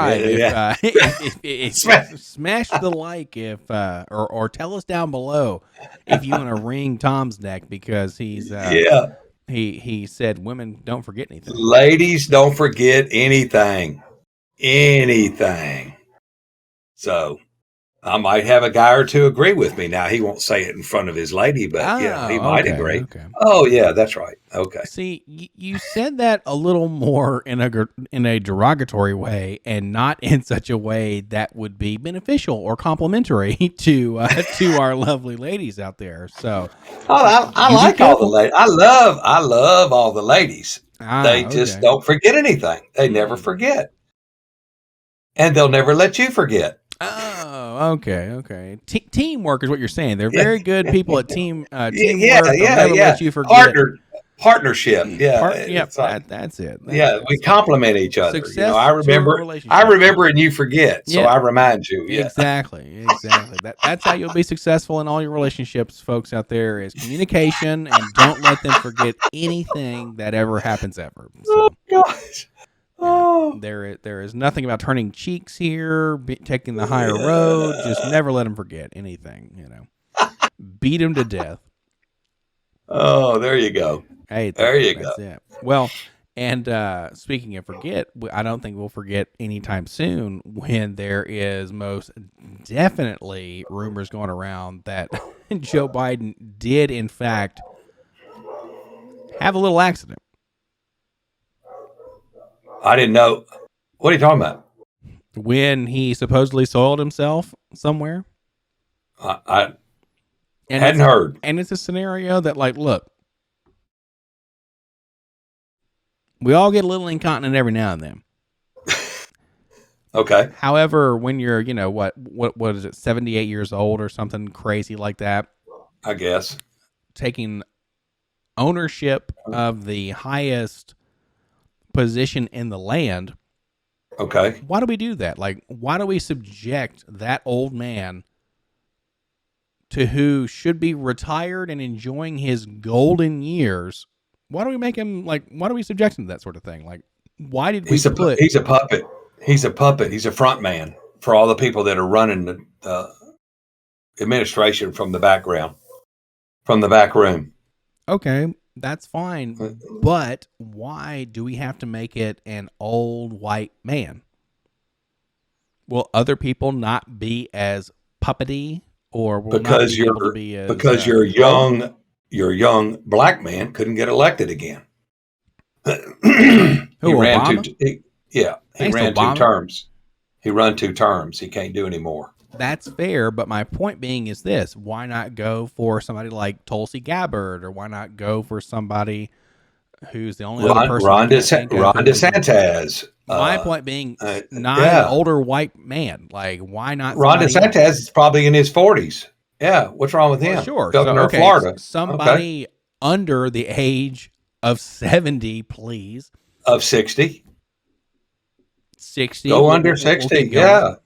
Smash the like or tell us down below if you want to ring Tom's neck because he's he said women don't forget anything. Ladies don't forget anything. So I might have a guy or two agree with me. Now he won't say it in front of his lady, but he might agree. Okay. Oh yeah, that's right. Okay. See, you said that a little more in a derogatory way, and not in such a way that would be beneficial or complimentary to our lovely ladies out there. So, I like all the ladies. I love all the ladies. They just don't forget anything. They never forget, and they'll never let you forget. Oh, okay. Teamwork is what you're saying. They're very good people at teamwork. Let you forget. Partnership. Yeah. That's it. We complement each other. Success I remember and you forget. So I remind you. Yeah. Exactly. That's how you'll be successful in all your relationships, folks out there, is communication, and don't let them forget anything that ever happens ever. So, oh gosh. Oh. There is nothing about turning cheeks here, taking the higher road. Just never let them forget anything, Beat them to death. Oh, there you go. Hey, there you go. It. Well, and speaking of forget, I don't think we'll forget anytime soon when there is most definitely rumors going around that Joe Biden did, in fact, have a little accident. I didn't know. What are you talking about? When he supposedly soiled himself somewhere. I hadn't heard. And it's a scenario that, like, look, we all get a little incontinent every now and then. Okay. However, when you're, what is it, 78 years old or something crazy like that, I guess, taking ownership of the highest position in the land. Okay. Why do we do that? Like, why do we subject that old man to who should be retired and enjoying his golden years? Why do we make him, why do we subject him to that sort of thing? Like, why did we He's a puppet. He's a puppet. He's a front man for all the people that are running the administration from the background, from the back room. Okay. That's fine, but why do we have to make it an old white man? Will other people not be as puppety, or will because not be able to be as, because your young black man couldn't get elected again. He ran two terms. He run 2 terms. He can't do any more. That's fair, but my point being is this: why not go for somebody like Tulsi Gabbard, or why not go for somebody who's the only other person Ron I can't think of. Ron DeSantis. My point being, not an yeah. older white man. Like, why not Ron somebody DeSantis else? is probably in his 40s. Yeah. What's wrong with Well, him? sure. Governor So, of Florida. Okay. Somebody under the age of 70, please. Of 60. 60. Go under 60. Yeah.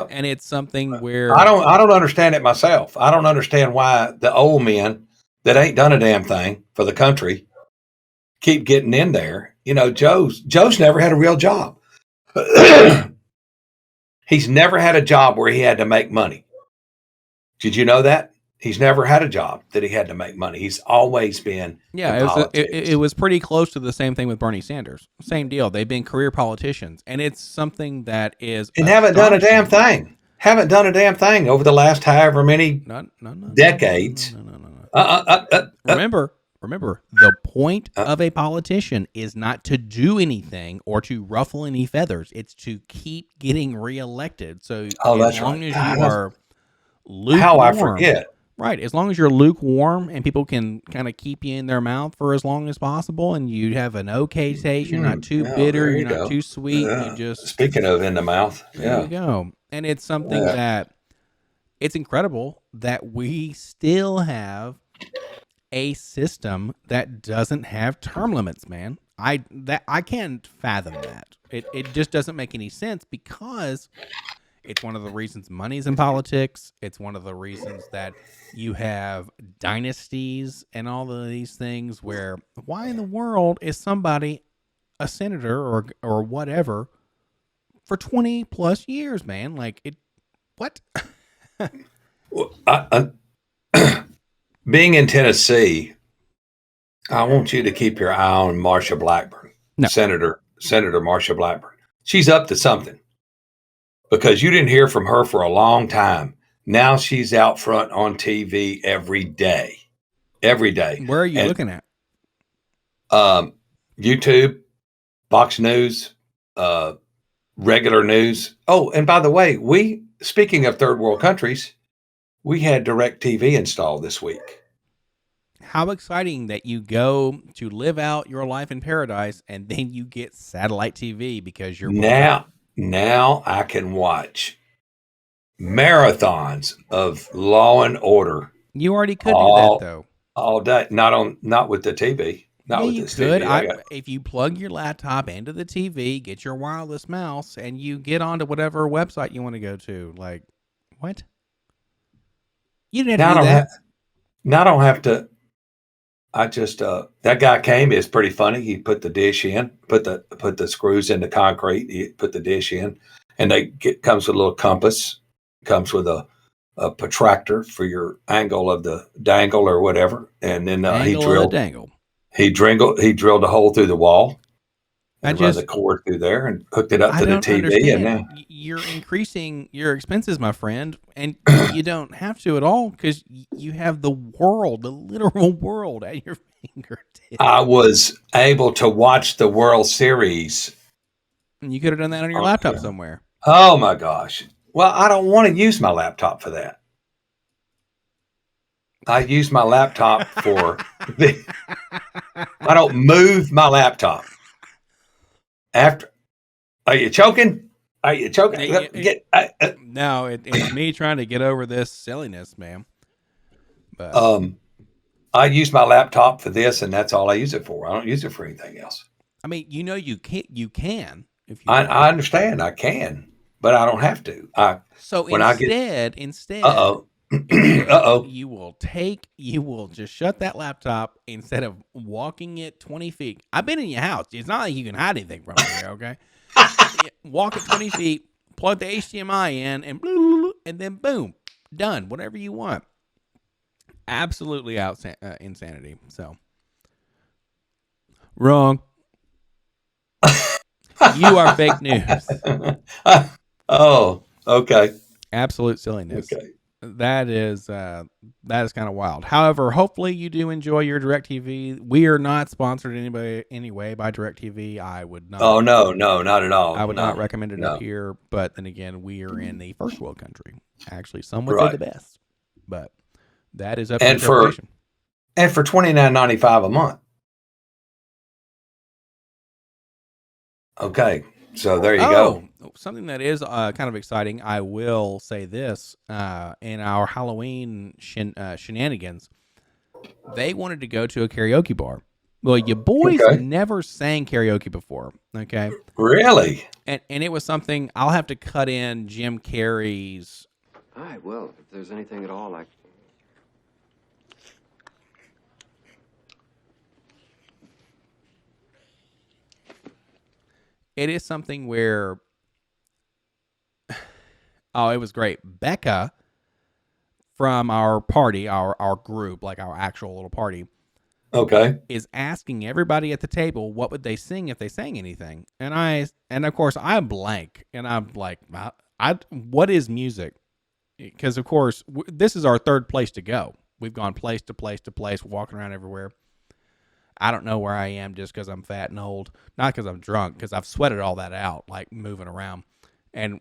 And it's something where I don't understand it myself. I don't understand why the old men that ain't done a damn thing for the country keep getting in there. You know, Joe's never had a real job. He's never had a job where he had to make money. Did you know that? He's never had a job that he had to make money. He's always been in politics. It was pretty close to the same thing with Bernie Sanders. Same deal. They've been career politicians, and it's something that is and haven't done a damn thing. Haven't done a damn thing over the last however many decades. Remember, the point of a politician is not to do anything or to ruffle any feathers. It's to keep getting reelected. So as long as you are lukewarm, how I forget. Right. As long as you're lukewarm and people can kind of keep you in their mouth for as long as possible and you have an okay taste, you're not too bitter, you're not too sweet. You just speaking of in the mouth. There you go. And it's something that it's incredible that we still have a system that doesn't have term limits, man. I can't fathom that. It just doesn't make any sense because it's one of the reasons money's in politics. It's one of the reasons that you have dynasties and all of these things where why in the world is somebody a senator or whatever for 20 plus years, man? Like what? Being in Tennessee, I want you to keep your eye on Marsha Blackburn, Senator Marsha Blackburn. She's up to something because you didn't hear from her for a long time. Now she's out front on TV every day. Where are you looking at? YouTube, Fox News, regular news. Oh, and by the way, speaking of third world countries, we had DirecTV installed this week. How exciting that you go to live out your life in paradise and then you get satellite TV because you're now I can watch marathons of Law and Order. You already could do that though. All day. Not with the TV. Not with this could. TV. If you plug your laptop into the TV, get your wireless mouse, and you get onto whatever website you want to go to. Like, what? You didn't have to do that. I don't have to. I just that guy came. It's pretty funny. He put the dish in, put the screws in the concrete. He put the dish in, and comes with a little compass. Comes with a protractor for your angle of the dangle or whatever, and then he drilled a hole through the wall. And run the cord through there and hooked it up to the TV. Understand. And now you're increasing your expenses, my friend, and you don't have to at all because you have the literal world at your fingertips. I was able to watch the World Series. And you could have done that on your laptop somewhere. Oh my gosh. Well, I don't want to use my laptop for that. I use my laptop for I don't move my laptop. Are you choking? No, it's me trying to get over this silliness, man. But I use my laptop for this, and that's all I use it for. I don't use it for anything else. I mean, you can if you. I understand. I can, but I don't have to. Instead. You will just shut that laptop instead of walking it 20 feet. I've been in your house. It's not like you can hide anything from me, okay? Walk it 20 feet, plug the HDMI in, and then boom, done. Whatever you want. Absolutely insanity. So, wrong. You are fake news. Oh, okay. Absolute silliness. Okay. That is kind of wild. However, hopefully you do enjoy your DirecTV. We are not sponsored anyway by DirecTV. I would not. Oh no, not at all. I would not recommend it up here. But then again, we are in the first world country. Actually, some would say the best. But that is up to interpretation. And for $29.95 a month. Okay. So there you go. Something that is kind of exciting. I will say this: in our Halloween shenanigans, they wanted to go to a karaoke bar. Well, you boys Okay. never sang karaoke before, okay? Really? And it was something I'll have to cut in Jim Carrey's. All right, well, if there's anything at all, like. It is something where, oh, it was great. Becca from our party, our group, like our actual little party, Okay. is asking everybody at the table what would they sing if they sang anything. And of course I blank, and I'm like, what is music? Because of course this is our third place to go. We've gone place to place to place, walking around everywhere. I don't know where I am just because I'm fat and old, not because I'm drunk, because I've sweated all that out, like moving around, and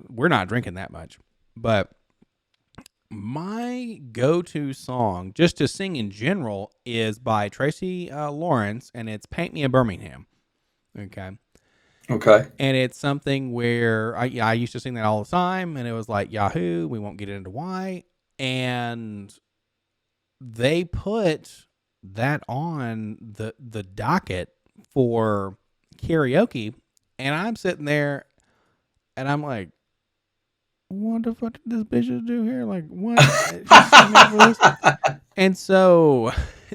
we're not drinking that much. But my go-to song, just to sing in general, is by Tracy Lawrence, and it's "Paint Me a Birmingham." Okay. Okay. And it's something where I used to sing that all the time, and it was like Yahoo. We won't get into why. And they put that on the docket for karaoke, and I'm sitting there, and I'm like, what the fuck did this bitch do here? Like, what? She's singing for this? And so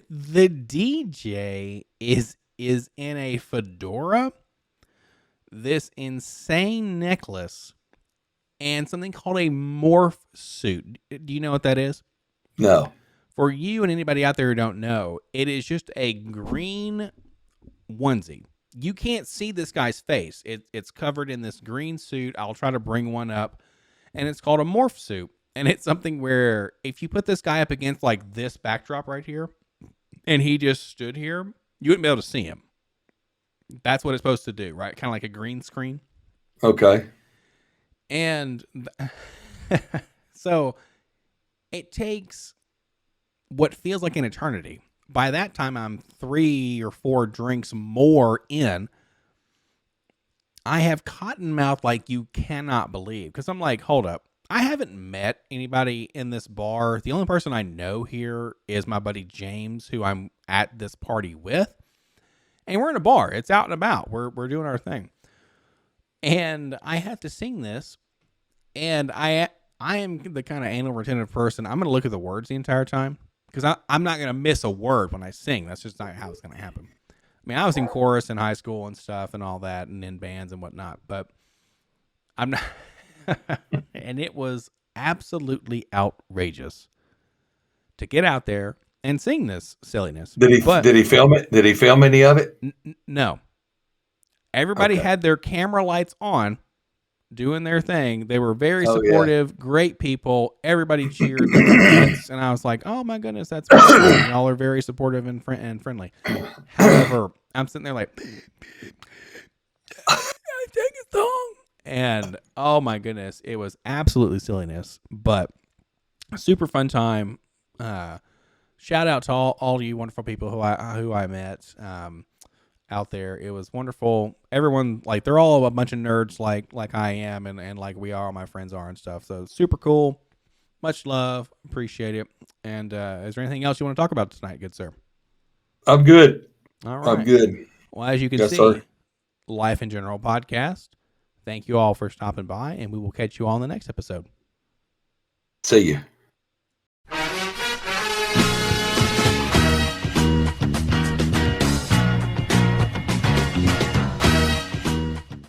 the DJ is in a fedora, this insane necklace, and something called a morph suit. Do you know what that is? No. For you and anybody out there who don't know, it is just a green onesie. You can't see this guy's face. It's covered in this green suit. I'll try to bring one up. And it's called a morph suit. And it's something where if you put this guy up against like this backdrop right here, and he just stood here, you wouldn't be able to see him. That's what it's supposed to do, right? Kind of like a green screen. Okay. And so it takes what feels like an eternity. By that time, I'm 3 or 4 drinks more in. I have cotton mouth like you cannot believe. Because I'm like, hold up. I haven't met anybody in this bar. The only person I know here is my buddy James, who I'm at this party with. And we're in a bar. It's out and about. We're doing our thing. And I have to sing this. And I am the kind of anal retentive person. I'm going to look at the words the entire time. Because I'm not going to miss a word when I sing. That's just not how it's going to happen. I mean, I was in chorus in high school and stuff and all that, and in bands and whatnot, but I'm not. And it was absolutely outrageous to get out there and sing this silliness. Did he film it? Did he film any of it? No. Everybody Okay. had their camera lights on, doing their thing. They were very Oh, supportive, great people. Everybody cheered their butts, and I was like, "Oh my goodness, that's awesome. Y'all are very supportive and friendly." However, I'm sitting there like, "I take a song," and oh my goodness, it was absolutely silliness, but a super fun time. Shout out to all you wonderful people who I met. Out there, it was wonderful. Everyone, like, they're all a bunch of nerds like I am and like we are, all my friends are and stuff. So super cool. Much love. Appreciate it. And is there anything else you want to talk about tonight, good sir? I'm good. All right. I'm good. Well, as you can Yes, see, sir. Life in General podcast. Thank you all for stopping by, and we will catch you all in the next episode. See you.